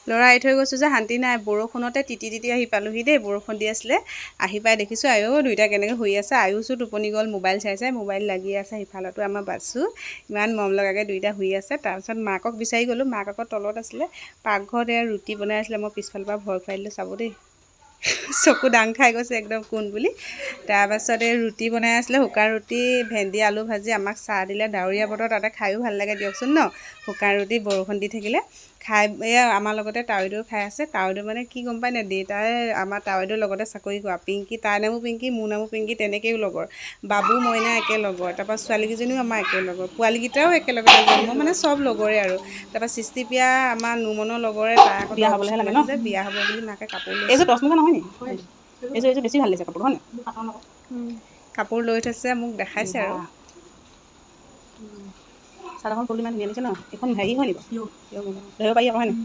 ল'ৰা এৰি থৈ গৈছোঁ যে শান্তি নাই। বৰষুণতে তিতি তিতি আহি পালোহি দেই। বৰষুণ দি আছিলে, আহি পাই দেখিছোঁ আয়ো দুইটা কেনেকৈ শুই আছে। আয়ুষো টোপনি গ'ল, মোবাইল চাই চাই, মোবাইল লাগি আছে। সিফালতো আমাৰ বাচ্ছু ইমান মৰম লগাকৈ দুইটা শুই আছে। তাৰপিছত মাকক বিচাৰি গ'লোঁ, মাক আকৌ তলত আছিলে। পাকঘৰত ৰুটি বনাই আছিলে, মই পিছফালৰ পৰা ভয় খুৱাই দিলোঁ, চাব দেই চকু দাং খাই গৈছে একদম কোন বুলি। তাৰপাছত ৰুটি বনাই আছিলে, শুকান ৰুটি, ভেন্দি আলু ভাজি, আমাক চাহ দিলে। ডাৱৰীয়া বতৰ, তাতে খায়ো ভাল লাগে দিয়কচোন ন, শুকান ৰুটি বৰষুণ দি থাকিলে খাই। আমাৰ লগতে তাৱৈদেউ খাই আছে। তাৱৈদেউ মানে কি গম পায় নাই, দেউতাই আমাৰ তাৱৈদেউৰ লগতে চাকৰি কৰা। পিংকি, তাইৰ নামো পিংকি, মোৰ নামো পিংকি, তেনেকৈও লগৰ। বাবু মইনা একে লগৰ, তাৰপৰা ছোৱালীকেইজনীও আমাৰ একে লগৰ, পোৱালীকেইটাও একেলগতে জন্ম, মানে চব লগৰে আৰু। তাৰপৰা সৃষ্টিপ্ৰিয়া আমাৰ নুমনৰ লগৰে, তাই আকৌ বিয়া হ'বলৈহে অপাৰেশ্যন লাগে ন? হৈছে যে, বিয়া হ'ব বুলি মাকে কাপোৰ লৈছে। এইযোৰ টচমুচা নহয় নি? এইযোৰ বেছি ভাল লাগিছে কাপোৰ, হয় নাই? কাপোৰ লৈ থৈছে, মোক দেখাইছে আৰু। চাদৰখন ফুল ইমান ধুনীয়া লাগিছে ন? এইখন হেৰি হয় নেকি? ধৰিব পাৰি আকৌ, হয় নাই?